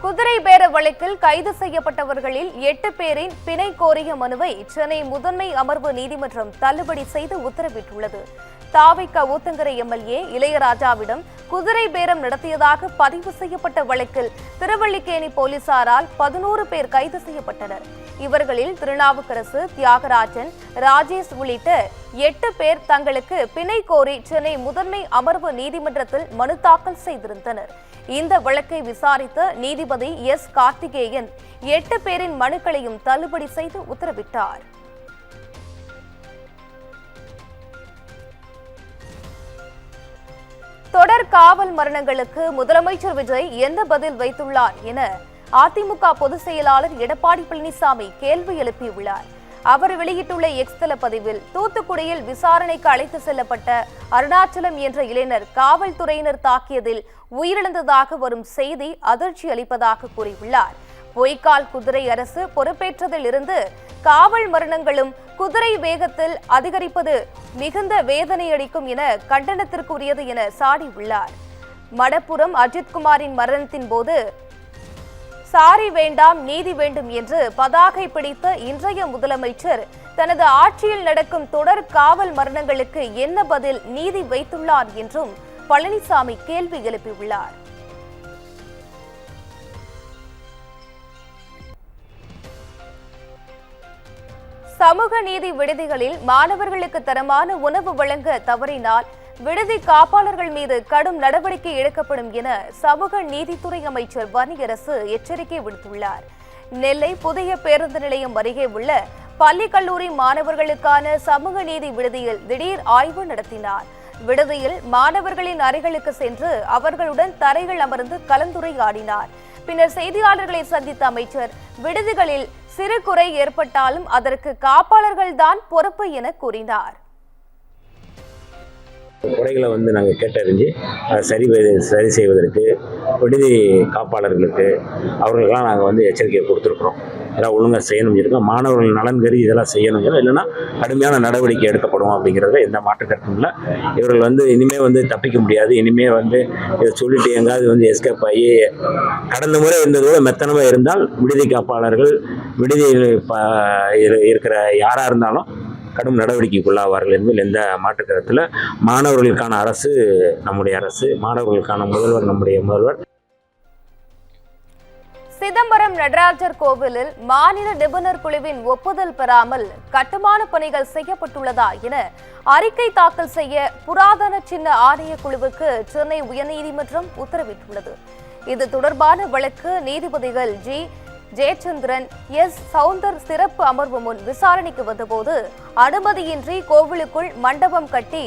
குதிரை பேர வழக்கில் கைது செய்யப்பட்டவர்களில் 8 பேரின் பிணை கோரிய மனுவை சென்னை முதன்மை அமர்வு நீதிமன்றம் தள்ளுபடி செய்து உத்தரவிட்டுள்ளது. தாவிக ஊத்தங்கரை எம்எல்ஏ இளையராஜாவிடம் குதிரை பேரம் நடத்தியதாக பதிவு செய்யப்பட்ட வழக்கில் திருவல்லிக்கேணி போலீசாரால் 11 பேர் கைது செய்யப்பட்டனர். இவர்களில் திருநாவுக்கரசு, தியாகராஜன், ராஜேஷ் உள்ளிட்ட 8 பேர் தங்களுக்கு பிணை கோரி சென்னை முதன்மை அமர்வு நீதிமன்றத்தில் மனு தாக்கல் செய்திருந்தனர். இந்த வழக்கை விசாரித்த நீதிபதி எஸ். கார்த்திகேயன் 8 பேரின் மனுக்களையும் தள்ளுபடி செய்து உத்தரவிட்டார். தொடர் காவல் மரணங்களுக்கு முதலமைச்சர் விஜய் என்ன பதில் வைத்துள்ளார் என அதிமுக பொதுச் செயலாளர் எடப்பாடி பழனிசாமி கேள்வி எழுப்பியுள்ளார். அவர் வெளியிட்டுள்ள எக்ஸ் தள பதிவில், தூத்துக்குடியில் விசாரணைக்கு அழைத்து செல்லப்பட்ட அருணாச்சலம் என்ற இளைஞர் காவல்துறையினர் தாக்கியதில் உயிரிழந்ததாக வரும் செய்தி அதிர்ச்சி அளிப்பதாக கூறியுள்ளார். பொய்க்கால் குதிரை அரசு பொறுப்பேற்றதில் இருந்து காவல் மரணங்களும் குதிரை வேகத்தில் அதிகரிப்பது மிகுந்த வேதனை அளிக்கும் என கண்டனத்திற்குரியது என சாடியுள்ளார். மடப்புரம் அஜித்குமாரின் மரணத்தின் போது சாரி வேண்டாம் நீதி வேண்டும் என்று பதாகை பிடித்த இன்றைய முதலமைச்சர் தனது ஆட்சியில் நடக்கும் தொடர் காவல் மரணங்களுக்கு என்ன பதில் நீதி வைத்துள்ளார் என்றும் பழனிசாமி கேள்வி எழுப்பியுள்ளார். சமூக நீதி விடுதிகளில் மாணவர்களுக்கு தரமான உணவு வழங்க தவறினால் விடுதி காப்பாளர்கள் மீது கடும் நடவடிக்கை எடுக்கப்படும் என சமூக நீதித்துறை அமைச்சர் வன்னியரசு எச்சரிக்கை விடுத்துள்ளார். நெல்லை புதிய பேருந்து நிலையம் அருகே உள்ள பள்ளி கல்லூரி மாணவர்களுக்கான சமூக நீதி விடுதியில் திடீர் ஆய்வு நடத்தினார். விடுதியில் மாணவர்களின் அறைகளுக்கு சென்று அவர்களுடன் தரையில் அமர்ந்து கலந்துரையாடினார். பின்னர் செய்தியாளர்களை சந்தித்த அமைச்சர், விடுதிகளில் சிறு குறை ஏற்பட்டாலும் அதற்கு காப்பாளர்கள்தான் பொறுப்பு என கூறினார். குறைகளை நாங்கள் கேட்டறிஞ்சு அதை சரி செய்வதற்கு விடுதி காப்பாளர்களுக்கு அவர்களுக்கெல்லாம் நாங்கள் எச்சரிக்கையை கொடுத்துருக்குறோம். இதெல்லாம் ஒழுங்காக செய்யணும் இருக்கோம். மாணவர்கள் நலன் கருதி இதெல்லாம் செய்யணும், இல்லைன்னா கடுமையான நடவடிக்கை எடுக்கப்படும் அப்படிங்கிறத எந்த மாற்று கருத்தும் இல்லை. இவர்கள் இனிமேல் தப்பிக்க முடியாது. இனிமேல் இதை சொல்லிட்டு எங்காவது எஸ்கேப் ஆகி கடந்த முறை இருந்ததோட மெத்தனமாக இருந்தால் விடுதி காப்பாளர்கள் விடுதியில் இருக்கிற யாராக இருந்தாலும் கடும் நடவடிக்கைக்குள்ளாவார்கள் என்பதில் எந்த மாற்று கருத்தில் மாணவர்களுக்கான அரசு நம்முடைய அரசு, மாணவர்களுக்கான முதல்வர் நம்முடைய முதல்வர். சிதம்பரம் நடராஜர் கோவிலில் மாநில நிபுணர் குழுவின் ஒப்புதல் பெறாமல் கட்டுமான பணிகள் செய்யப்பட்டுள்ளதா என அறிக்கை தாக்கல் செய்ய புராதன சின்ன ஆணைய குழுவுக்கு சென்னை உயர்நீதிமன்றம் உத்தரவிட்டுள்ளது. இது தொடர்பான வழக்கு நீதிபதிகள் ஜி. ஜெயச்சந்திரன், எஸ். சவுந்தர் சிறப்பு அமர்வு முன் விசாரணைக்கு வந்தபோது அனுமதியின்றி கோவிலுக்குள் மண்டபம் கட்டி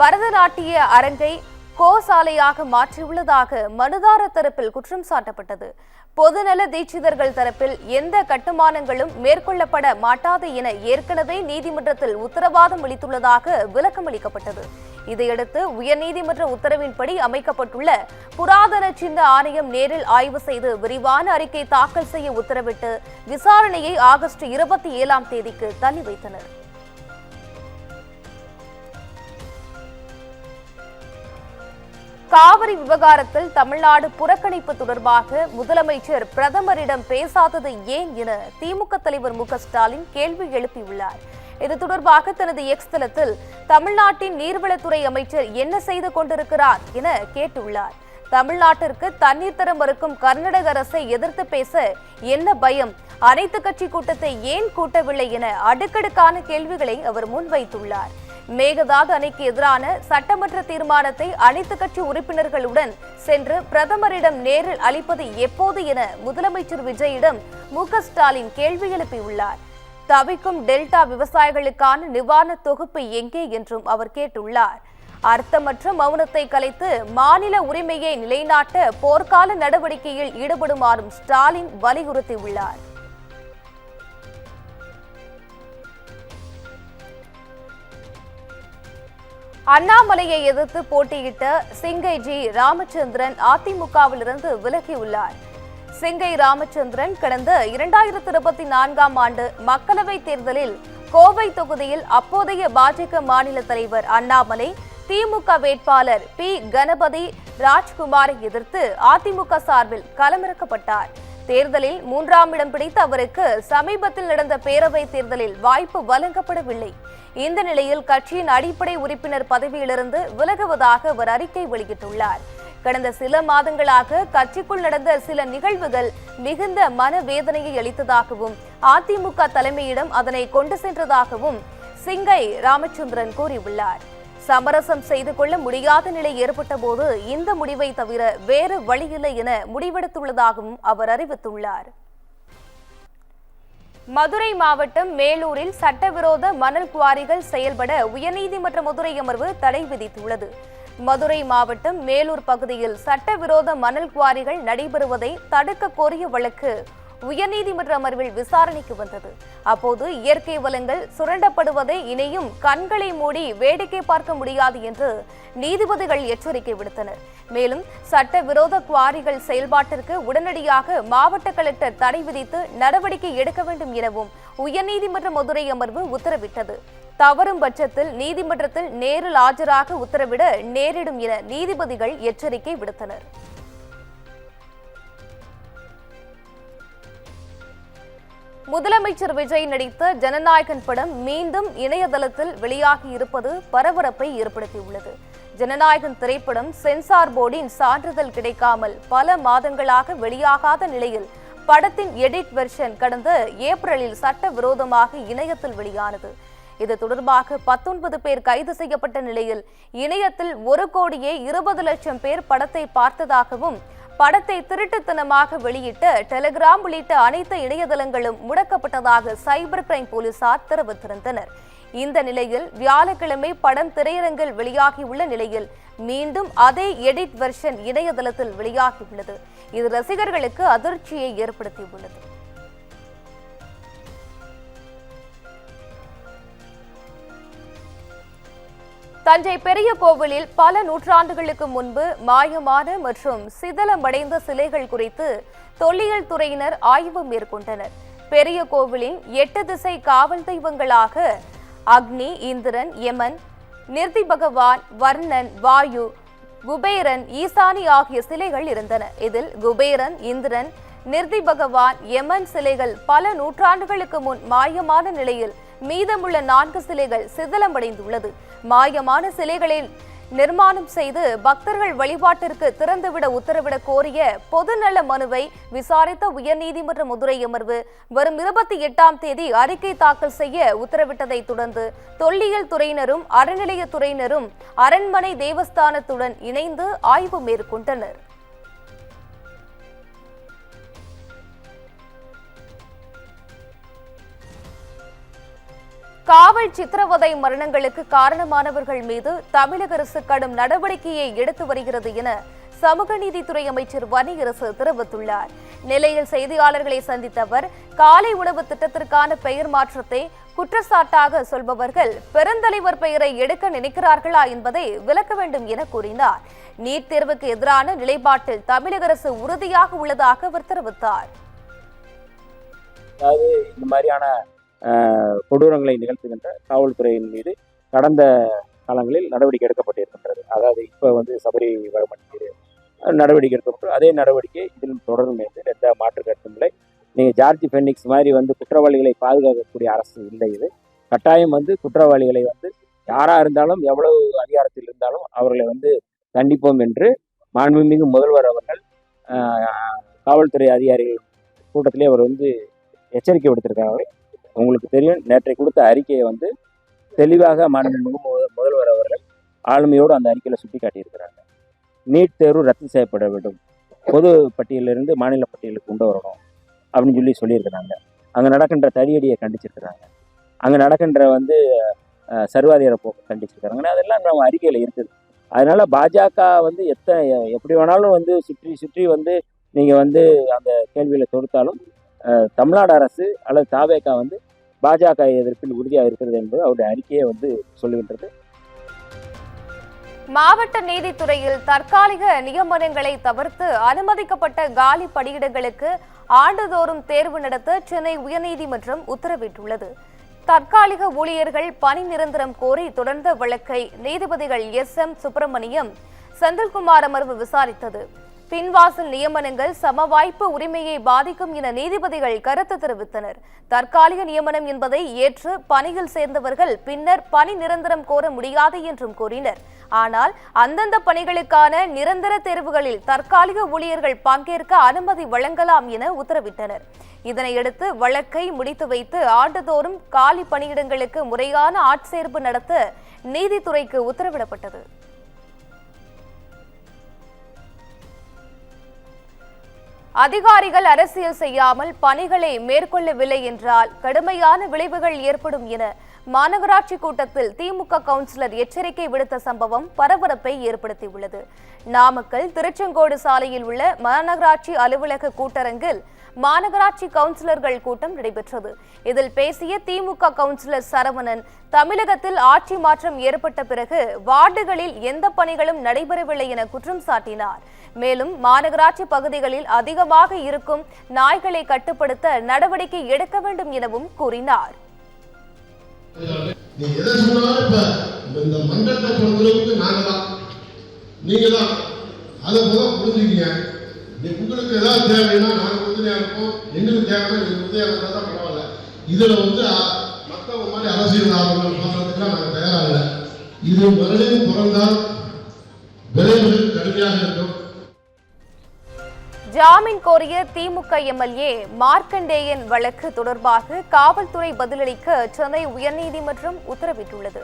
பரதநாட்டிய அரங்கை கோசாலையாக மாற்றியுள்ளதாக மனுதாரர் தரப்பில் குற்றம் சாட்டப்பட்டது. பொதுநல தீட்சிதர்கள் தரப்பில் எந்த கட்டுமானங்களும் மேற்கொள்ளப்பட மாட்டாது என ஏற்கனவே நீதிமன்றத்தில் உத்தரவாதம் அளித்துள்ளதாக விளக்கம் அளிக்கப்பட்டது. இதையடுத்து உயர்நீதிமன்ற உத்தரவின்படி அமைக்கப்பட்டுள்ள புராதன சின்ன ஆணையம் நேரில் ஆய்வு செய்து விரிவான அறிக்கை தாக்கல் செய்ய உத்தரவிட்டு விசாரணையை ஆகஸ்ட் 27ஆம் தேதிக்கு தள்ளி வைத்தனர். காவிரி விவகாரத்தில் தமிழ்நாடு புறக்கணிப்பு தொடர்பாக முதலமைச்சர் பிரதமரிடம் பேசாதது ஏன் என திமுக தலைவர் மு. ஸ்டாலின் கேள்வி எழுப்பியுள்ளார். இது தொடர்பாக தனது எக்ஸ் தளத்தில் தமிழ்நாட்டின் நீர்வளத்துறை அமைச்சர் என்ன செய்து கொண்டிருக்கிறார் என கேட்டுள்ளார். தமிழ்நாட்டிற்கு தண்ணீர் தர மறுக்கும் கர்நாடக அரசை எதிர்த்து பேச என்ன பயம், அனைத்து கட்சி கூட்டத்தை ஏன் கூட்டவில்லை என அடுக்கடுக்கான கேள்விகளை அவர் முன்வைத்துள்ளார். மேகதாது அணைக்கு எதிரான சட்டமன்ற தீர்மானத்தை அனைத்து கட்சி உறுப்பினர்களுடன் சென்று பிரதமரிடம் நேரில் அளிப்பது எப்போது என முதலமைச்சர் விஜயிடம் மு. ஸ்டாலின் கேள்வி எழுப்பியுள்ளார். தவிக்கும் டெல்டா விவசாயிகளுக்கான நிவாரண தொகுப்பு எங்கே என்றும் அவர் கேட்டுள்ளார். அர்த்தமற்ற மௌனத்தை கலைத்து மாநில உரிமையை நிலைநாட்ட போர்க்கால நடவடிக்கையில் ஈடுபடுமாறும் ஸ்டாலின் வலியுறுத்தியுள்ளார். அண்ணாமலையை எதிர்த்து போட்டியிட்ட சிங்கை ஜி. ராமச்சந்திரன் அதிமுகவிலிருந்து விலகியுள்ளார். சிங்கை ராமச்சந்திரன் கடந்த 2024ஆம் ஆண்டு மக்களவைத் தேர்தலில் கோவை தொகுதியில் அப்போதைய பாஜக மாநில தலைவர் அண்ணாமலை, திமுக வேட்பாளர் பி. கணபதி ராஜ்குமாரை எதிர்த்து அதிமுக சார்பில் களமிறக்கப்பட்டார். தேர்தலில் 3ஆம் இடம் பிடித்த அவருக்கு சமீபத்தில் நடந்த பேரவைத் தேர்தலில் வாய்ப்பு வழங்கப்படவில்லை. இந்த நிலையில் கட்சியின் அடிப்படை உறுப்பினர் பதவியிலிருந்து விலகுவதாக அவர் அறிக்கை வெளியிட்டுள்ளார். கடந்த சில மாதங்களாக கட்சிக்குள் நடந்த சில நிகழ்வுகள் மிகுந்த மனவேதனையை அளித்ததாகவும் அதிமுக தலைமையிடம் அதனை கொண்டு சென்றதாகவும் சிங்கை ராமச்சந்திரன் கூறியுள்ளார். சமரசம் செய்து கொள்ள முடியாத நிலை ஏற்பட்ட போது இந்த முடிவை தவிர வேறு வழியில்லை என முடிவெடுத்துள்ளதாகவும் அவர் அறிவித்துள்ளார். மதுரை மாவட்டம் மேலூரில் சட்டவிரோத மணல் குவாரிகள் செயல்பட உயர்நீதிமன்ற மதுரை அமர்வு தடை விதித்துள்ளது. மதுரை மாவட்டம் மேலூர் பகுதியில் சட்டவிரோத மணல் குவாரிகள் நடைபெறுவதை தடுக்க கோரிய வழக்கு உயர்நீதிமன்ற அமர்வில் விசாரணைக்கு வந்தது. அப்போது இயற்கை வளங்கள் சுரண்டப்படுவதை இனியும் கண்களை மூடி வேடிக்கை பார்க்க முடியாது என்று நீதிபதிகள் எச்சரிக்கை விடுத்தனர். மேலும் சட்டவிரோத குவாரிகள் செயல்பாட்டிற்கு உடனடியாக மாவட்ட கலெக்டர் தடை விதித்து நடவடிக்கை எடுக்க வேண்டும் எனவும் உயர்நீதிமன்ற மதுரை அமர்வு உத்தரவிட்டது. தவறும் பட்சத்தில் நீதிமன்றத்தில் நேரில் ஆஜராக உத்தரவிட நேரிடும் என நீதிபதிகள் எச்சரிக்கை விடுத்தனர். முதலமைச்சர் விஜய் நடித்த ஜனநாயகன் படம் மீண்டும் இணையதளத்தில் வெளியாகி இருப்பது பரபரப்பை ஏற்படுத்தியுள்ளது. ஜனநாயகன் திரைப்படம் சென்சார் போர்டின் சான்றிதழ் கிடைக்காமல் பல மாதங்களாக வெளியாகாத நிலையில் படத்தின் எடிட் வெர்ஷன் கடந்த ஏப்ரலில் சட்டவிரோதமாக இணையத்தில் வெளியானது. இது தொடர்பாக 19 பேர் கைது செய்யப்பட்ட நிலையில் இணையத்தில் 1,20,00,000 பேர் படத்தை பார்த்ததாகவும் படத்தை திருட்டுத்தனமாக வெளியிட்ட டெலிகிராம் உள்ளிட்ட அனைத்து இணையதளங்களும் முடக்கப்பட்டதாக சைபர் கிரைம் போலீசார் தெரிவித்திருந்தனர். இந்த நிலையில் வியாழக்கிழமை படம் திரையரங்கில் வெளியாகியுள்ள நிலையில் மீண்டும் அதே எடிட் வெர்ஷன் இணையதளத்தில் வெளியாகியுள்ளது. இது ரசிகர்களுக்கு அதிர்ச்சியை ஏற்படுத்தியுள்ளது. தஞ்சை பெரிய கோவிலில் பல நூற்றாண்டுகளுக்கு முன்பு மாயமான மற்றும் சிதலமடைந்த சிலைகள் குறித்து தொல்லியல் துறையினர் ஆய்வு மேற்கொண்டனர். பெரிய கோவிலின் 8 திசை காவல் தெய்வங்களாக அக்னி, இந்திரன், யமன், நிர்தி பகவான், வர்ணன், வாயு, குபேரன், ஈசானி ஆகிய சிலைகள் இருந்தன. இதில் குபேரன், இந்திரன், நிர்தி பகவான், யமன் சிலைகள் பல நூற்றாண்டுகளுக்கு முன் மாயமான நிலையில் மீதமுள்ள 4 சிலைகள் சிதிலமடைந்துள்ளது. மாயமான சிலைகளை நிர்மாணம் செய்து பக்தர்கள் வழிபாட்டிற்கு திறந்துவிட உத்தரவிட கோரிய பொதுநல மனுவை விசாரித்த உயர்நீதிமன்ற மதுரை அமர்வு வரும் 28ஆம் தேதி அறிக்கை தாக்கல் செய்ய உத்தரவிட்டதை தொடர்ந்து தொல்லியல் துறையினரும் அறநிலையத்துறையினரும் அரண்மனை தேவஸ்தானத்துடன் இணைந்து ஆய்வு மேற்கொண்டனர். காவல் சித்திரவதை மரணங்களுக்கு காரணமானவர்கள் மீது தமிழக அரசு கடும் நடவடிக்கையை எடுத்து வருகிறது என சமூக நீதித்துறை அமைச்சர் வன்னியரசு தெரிவித்துள்ளார். நிலையில் செய்தியாளர்களை சந்தித்த அவர் காலை உணவு திட்டத்திற்கான பெயர் மாற்றத்தை குற்றச்சாட்டாக சொல்பவர்கள் பெருந்தலைவர் பெயரை எடுக்க நினைக்கிறார்களா என்பதை விளக்க வேண்டும் என கூறினார். நீட் தேர்வுக்கு எதிரான நிலைப்பாட்டில் தமிழக அரசு உறுதியாக உள்ளதாக அவர் தெரிவித்தார். இந்த மாதிரியான கொடூரங்களை நிகழ்த்துகின்ற காவல்துறையின் மீது கடந்த காலங்களில் நடவடிக்கை எடுக்கப்பட்டிருக்கின்றது. அதாவது இப்போ சபரி வழக்கு மீது நடவடிக்கை எடுக்கப்பட்டு அதே நடவடிக்கை இதில் தொடரும் என்று எந்த மாற்று கருத்தும் இல்லை. நீங்கள் ஜார்ஜ் பென்னிக்ஸ் மாதிரி குற்றவாளிகளை பாதுகாக்கக்கூடிய அரசு இல்லை. இது கட்டாயம் குற்றவாளிகளை யாராக இருந்தாலும் எவ்வளவு அதிகாரத்தில் இருந்தாலும் அவர்களை தண்டிப்போம் என்று மாண்புமிகு முதல்வர் அவர்கள் காவல்துறை அதிகாரிகள் கூட்டத்திலே அவர் எச்சரிக்கை விடுத்திருக்காங்க. உங்களுக்கு தெரியும், நேற்றை கொடுத்த அறிக்கையை தெளிவாக மாண்புமிகு முதல்வர் அவர்கள் ஆளுமையோடு அந்த அறிக்கையில் சுட்டி காட்டியிருக்கிறாங்க. நீட் தேர்வு ரத்து செய்யப்பட வேண்டும், பொது பட்டியலிருந்து மாநில பட்டியலுக்கு கொண்டு வரணும் அப்படின்னு சொல்லியிருக்கிறாங்க. அங்கே நடக்கின்ற தடியடியை கண்டிச்சிருக்கிறாங்க. அங்கே நடக்கின்ற சர்வாதிகார போக்கு கண்டிச்சிருக்கிறாங்க. அதெல்லாம் நம்ம அறிக்கையில் இருக்குது. அதனால பாஜக எப்படி வேணாலும் சுற்றி சுற்றி நீங்கள் அந்த கேள்வியில் தொடுத்தாலும் தமிழ்நாடு அரசு அல்லது தாவேகா பாஜக எதிர்ப்பில் உறுதியாக இருக்கிறது என்பது அவருடைய அறிக்கையை சொல்லுகின்றது. மாவட்ட நீதித்துறையில் தற்காலிக நியமனங்களை தவிர்த்து அனுமதிக்கப்பட்ட காலி பணியிடங்களுக்கு ஆண்டுதோறும் தேர்வு நடத்த சென்னை உயர்நீதிமன்றம் உத்தரவிட்டுள்ளது. தற்காலிக ஊழியர்கள் பணி நிரந்தரம் கோரி தொடர்ந்த வழக்கை நீதிபதிகள் SM சுப்பிரமணியம், செந்தில்குமார் அமர்வு விசாரித்தது. பின்வாசல் நியமனங்கள் சம வாய்ப்பு உரிமையை பாதிக்கும் என நீதிபதிகள் கருத்து தெரிவித்தனர். தற்காலிக நியமனம் என்பதை ஏற்று பணியில் சேர்ந்தவர்கள் பின்னர் பணி நிரந்தரம் கோர முடியாது என்றும் கூறினர். ஆனால் அந்தந்த பணிகளுக்கான நிரந்தர தேர்வுகளில் தற்காலிக ஊழியர்கள் பங்கேற்க அனுமதி வழங்கலாம் என உத்தரவிட்டனர். இதனையடுத்து வழக்கை முடித்து வைத்து ஆண்டுதோறும் காலி பணியிடங்களுக்கு முறையான ஆட்சேர்ப்பு நடத்த நீதித்துறைக்கு உத்தரவிடப்பட்டது. அதிகாரிகள் அரசியல் செய்யாமல் பணிகளை மேற்கொள்ளவில்லை என்றால் கடுமையான விளைவுகள் ஏற்படும் என மாநகராட்சி கூட்டத்தில் திமுக கவுன்சிலர் எச்சரிக்கை விடுத்த சம்பவம் பரபரப்பை ஏற்படுத்தியுள்ளது. நாமக்கல் திருச்செங்கோடு சாலையில் உள்ள மாநகராட்சி அலுவலக கூட்டரங்கில் மாநகராட்சி கவுன்சிலர்கள் கூட்டம் நடைபெற்றது. இதில் பேசிய திமுக கவுன்சிலர் சரவணன், தமிழகத்தில் ஆட்சி மாற்றம் ஏற்பட்ட பிறகு வார்டுகளில் எந்த பணிகளும் நடைபெறவில்லை என குற்றம் சாட்டினார். மேலும் மாநகராட்சி பகுதிகளில் அதிகமாக இருக்கும் நாய்களை கட்டுப்படுத்த நடவடிக்கை எடுக்க வேண்டும் எனவும் கூறினார். உங்களுக்கு ஏதாவது தேவைன்னா நாங்கள் உறுதுணையாக இருப்போம், எங்களுக்கு தேவைன்னா நீங்கள் உறுதியாக இருந்தால் தான் பரவாயில்ல. இதில் மற்றவங்க மாதிரி அரசியல் ஆர்வங்கள் பார்க்கறதுக்குலாம் நாங்கள் தயாராக இல்லை. இது மறுபடியும் பிறந்தால் விளைவுகள் கடுமையாக இருக்கும். ஜாமீன் கோரிய திமுக எம்எல்ஏ மார்க்கண்டேயன் வழக்கு தொடர்பாக காவல்துறை பதிலளிக்க சென்னை உயர்நீதிமன்றம் உத்தரவிட்டுள்ளது.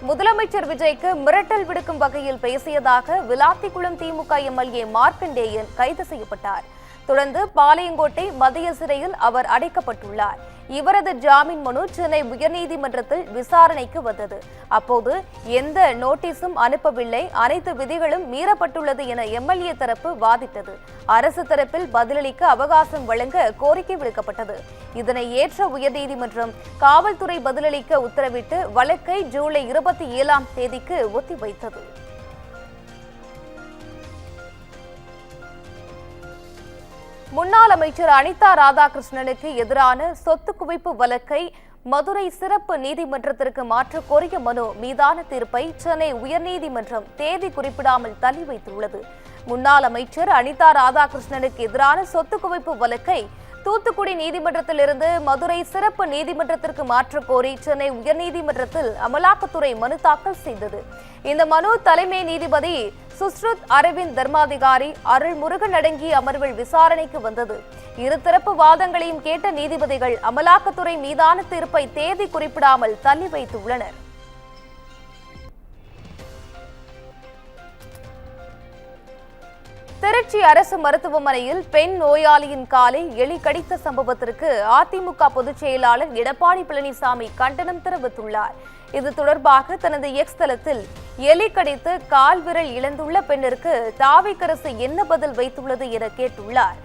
முதலமைச்சர் விஜய்க்கு மிரட்டல் விடுக்கும் வகையில் பேசியதாக விளாத்திக்குளம் திமுக எம்எல்ஏ மார்க்கண்டேயன் கைது செய்யப்பட்டார். தொடர்ந்து பாளையங்கோட்டை மத்திய சிறையில் அவர் அடைக்கப்பட்டுள்ளார். இவரது ஜாமீன் மனு சென்னை உயர்நீதிமன்றத்தில் விசாரணைக்கு வந்தது. அப்போது எந்த நோட்டீஸும் அனுப்பவில்லை, அனைத்து விதிகளும் மீறப்பட்டுள்ளது என எம்எல்ஏ தரப்பு வாதிட்டது. அரசு தரப்பில் பதிலளிக்க அவகாசம் வழங்க கோரிக்கை விடுக்கப்பட்டது. இதனை ஏற்ற உயர்நீதிமன்றம் காவல்துறை பதிலளிக்க உத்தரவிட்டு வழக்கை ஜூலை 27ஆம் தேதிக்கு ஒத்திவைத்தது. முன்னாள் அமைச்சர் அனிதா ராதாகிருஷ்ணனுக்கு எதிரான சொத்து குவிப்பு வழக்கை மதுரை சிறப்பு நீதிமன்றத்திற்கு மாற்ற கோரிய மனு மீதான தீர்ப்பை சென்னை உயர்நீதிமன்றம் தேதி குறிப்பிடாமல் தள்ளி வைத்துள்ளது. முன்னாள் அமைச்சர் அனிதா ராதாகிருஷ்ணனுக்கு எதிரான சொத்து குவிப்பு வழக்கை தூத்துக்குடி நீதிமன்றத்திலிருந்து மதுரை சிறப்பு நீதிமன்றத்திற்கு மாற்ற கோரி சென்னை உயர்நீதிமன்றத்தில் அமலாக்கத்துறை மனு தாக்கல் செய்தது. இந்த மனு தலைமை நீதிபதி சுஸ்ருத் அரவிந்த் தர்மாதிகாரி அருள்முருகன் அடங்கிய அமர்வில் விசாரணைக்கு வந்தது. இருதரப்பு வாதங்களையும் கேட்ட நீதிபதிகள் அமலாக்கத்துறை மீதான தீர்ப்பை தேதி குறிப்பிடாமல் தள்ளி வைத்துள்ளனர். திருச்சி அரசு மருத்துவமனையில் பெண் நோயாளியின் காலை எலி கடித்த சம்பவத்திற்கு அதிமுக பொதுச் செயலாளர் எடப்பாடி பழனிசாமி கண்டனம் தெரிவித்துள்ளார். இது தொடர்பாக தனது எக்ஸ் தளத்தில் எலி கடித்து கால் விரல் இழந்துள்ள பெண்ணிற்கு தாவேக அரசு என்ன பதில் வைத்துள்ளது என கேட்டுள்ளார்.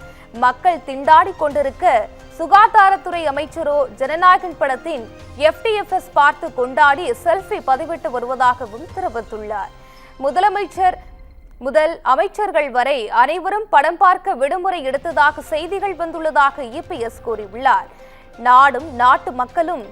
மக்கள் திண்டாடி கொண்டிருக்க சுகாதாரத்துறை அமைச்சரோ ஜனநாயகன் படத்தின் FTFS பார்த்து கொண்டாடி செல்ஃபி பதிவிட்டு வருவதாகவும் தெரிவித்துள்ளார். முதல் அமைச்சர்கள் வரை அனைவரும் படம் பார்க்க விடுமுறை எடுத்ததாக செய்திகள் வந்துள்ளதாக EPS கூறியுள்ளார். நாடும் நாட்டு மக்களும்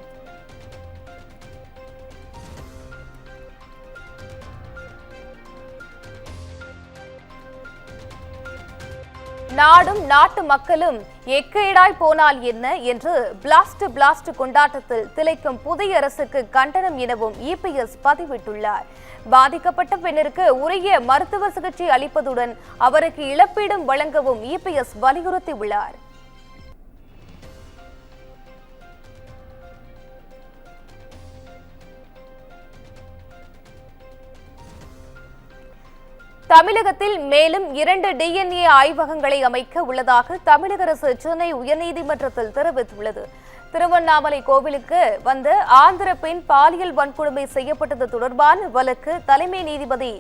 எக்கேடாய் போனால் என்ன என்று பிளாஸ்ட் கொண்டாட்டத்தில் திளைக்கும் புதிய அரசுக்கு கண்டனம் எனவும் EPS பதிவிட்டுள்ளார். பாதிக்கப்பட்ட பெண்ணிற்கு உரிய மருத்துவ சிகிச்சை அளிப்பதுடன் அவருக்கு இழப்பீடும் வழங்கவும் EPS வலியுறுத்தியுள்ளார். தமிழகத்தில் மேலும் 2 DNA ஆய்வகங்களை அமைக்க உள்ளதாக தமிழக அரசு சென்னை உயர்நீதிமன்றத்தில் தெரிவித்துள்ளது. திருவண்ணாமலை கோவிலுக்கு வந்த ஆந்திர பெண் பாலியல் வன்கொடுமை செய்யப்பட்டது தொடர்பான வழக்கு தலைமை நீதிபதி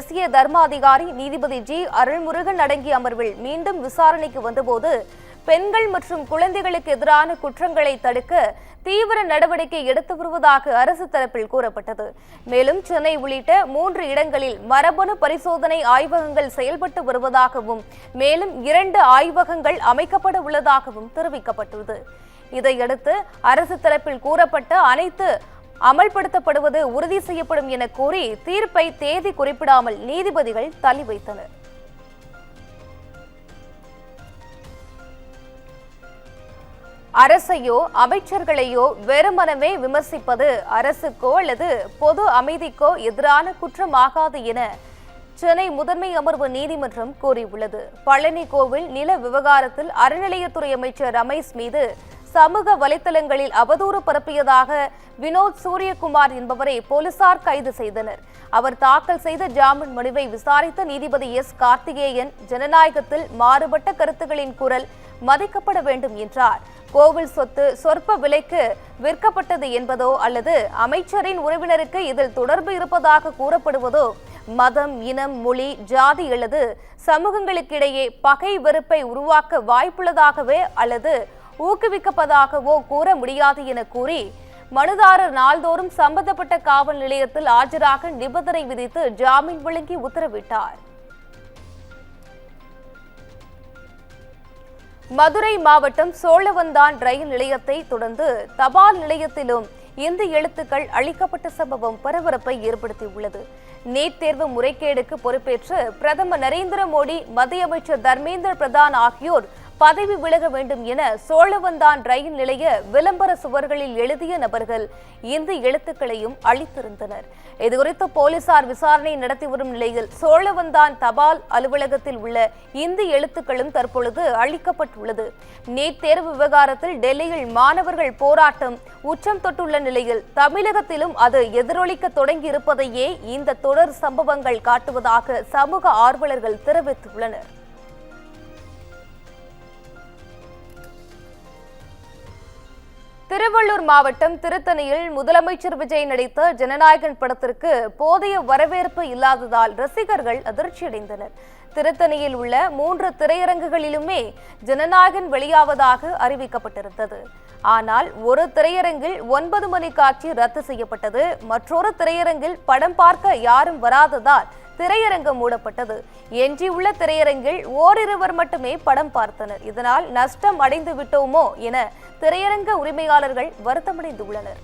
SA தர்மாதிகாரி நீதிபதி G அருள்முருகன் அடங்கிய அமர்வில் மீண்டும் விசாரணைக்கு வந்தபோது பெண்கள் மற்றும் குழந்தைகளுக்கு எதிரான குற்றங்களை தடுக்க தீவிர நடவடிக்கை எடுத்து வருவதாக அரசு தரப்பில் கூறப்பட்டது. மேலும் சென்னை உள்ளிட்ட 3 இடங்களில் மரபணு பரிசோதனை ஆய்வகங்கள் செயல்பட்டு வருவதாகவும் மேலும் 2 ஆய்வகங்கள் அமைக்கப்பட உள்ளதாகவும் தெரிவிக்கப்பட்டுள்ளது. இதையடுத்து அரசு தரப்பில் கூறப்பட்ட அனைத்து அமல்படுத்தப்படுவது உறுதி செய்யப்படும் என கூறி தீர்ப்பை தேதி குறிப்பிடாமல் நீதிபதிகள் தள்ளி வைத்தனர். அரசையோ அமைச்சர்களையோ வெறுமனவே விமர்சிப்பது அரசுக்கோ அல்லது பொது அமைதிக்கோ எதிரான குற்றமாகாது என சென்னை முதன்மை அமர்வு நீதிமன்றம் கூறியுள்ளது. பழனி கோவில் நில விவகாரத்தில் அறநிலையத்துறை அமைச்சர் ரமேஷ் மீது சமூக வலைதளங்களில் அவதூறு பரப்பியதாக வினோத் சூரியகுமார் என்பவரை போலீசார் கைது செய்தனர். அவர் தாக்கல் செய்த ஜாமீன் மனுவை விசாரித்த நீதிபதி எஸ். கார்த்திகேயன், ஜனநாயகத்தில் மாறுபட்ட கருத்துகளின் குரல் மதிக்கப்பட வேண்டும் என்றார். கோவில் சொத்து சொற்ப விலைக்கு விற்கப்பட்டது என்பதோ அல்லது அமைச்சரின் உறவினருக்கு இதில் தொடர்பு இருப்பதாக கூறப்படுவதோ மதம், இனம், மொழி, ஜாதி அல்லது சமூகங்களுக்கிடையே பகை வெறுப்பை உருவாக்க வாய்ப்புள்ளதாகவே அல்லது ஊக்குவிக்கப்பதாகவோ கூற முடியாது என கூறி மனுதாரர் நாள்தோறும் சம்பந்தப்பட்ட காவல் நிலையத்தில் ஆஜராக நிபந்தனை விதித்து ஜாமீன் வழங்கி உத்தரவிட்டார். மதுரை மாவட்டம் சோழவந்தான் ரயில் நிலையத்தை தொடர்ந்து தபால் நிலையத்திலும் இந்தி எழுத்துக்கள் அளிக்கப்பட்ட சம்பவம் பரபரப்பை ஏற்படுத்தியுள்ளது. நீட் தேர்வு முறைகேடுக்கு பொறுப்பேற்று பிரதமர் நரேந்திர மோடி, மத்திய அமைச்சர் தர்மேந்திர பிரதான் ஆகியோர் பதவி விலக வேண்டும் என சோழவந்தான் ரயில் நிலைய விளம்பர சுவர்களில் எழுதிய நபர்கள் இந்தி எழுத்துக்களையும் அளித்திருந்தனர். இதுகுறித்து போலீசார் விசாரணை நடத்தி வரும் நிலையில் சோழவந்தான் தபால் அலுவலகத்தில் உள்ள இந்தி எழுத்துக்களும் தற்பொழுது அளிக்கப்பட்டுள்ளது. நீட் தேர்வு விவகாரத்தில் டெல்லியில் மாணவர்கள் போராட்டம் உச்சம் தொட்டுள்ள நிலையில் தமிழகத்திலும் அது எதிரொலிக்க தொடங்கி இருப்பதையே இந்த தொடர் சம்பவங்கள் காட்டுவதாக சமூக ஆர்வலர்கள் தெரிவித்துள்ளனர். திருவள்ளூர் மாவட்டம் திருத்தணியில் முதலமைச்சர் விஜய் நடித்த ஜனநாயகன் படத்திற்கு போதிய வரவேற்பு இல்லாததால் ரசிகர்கள் அதிர்ச்சியடைந்தனர். திருத்தணியில் உள்ள 3 திரையரங்குகளிலுமே ஜனநாயகன் வெளியாவதாக அறிவிக்கப்பட்டிருந்தது. ஆனால் ஒரு திரையரங்கில் 9 மணி காட்சி ரத்து செய்யப்பட்டது. மற்றொரு திரையரங்கில் படம் பார்க்க யாரும் வராததால் திரையரங்கம் மூடப்பட்டது. எஞ்சியுள்ள திரையரங்கில் ஓரிருவர் மட்டுமே படம் பார்த்தனர். இதனால் நஷ்டம் அடைந்து விட்டோமோ என திரையரங்க உரிமையாளர்கள் வருத்தமடைந்துள்ளனர்.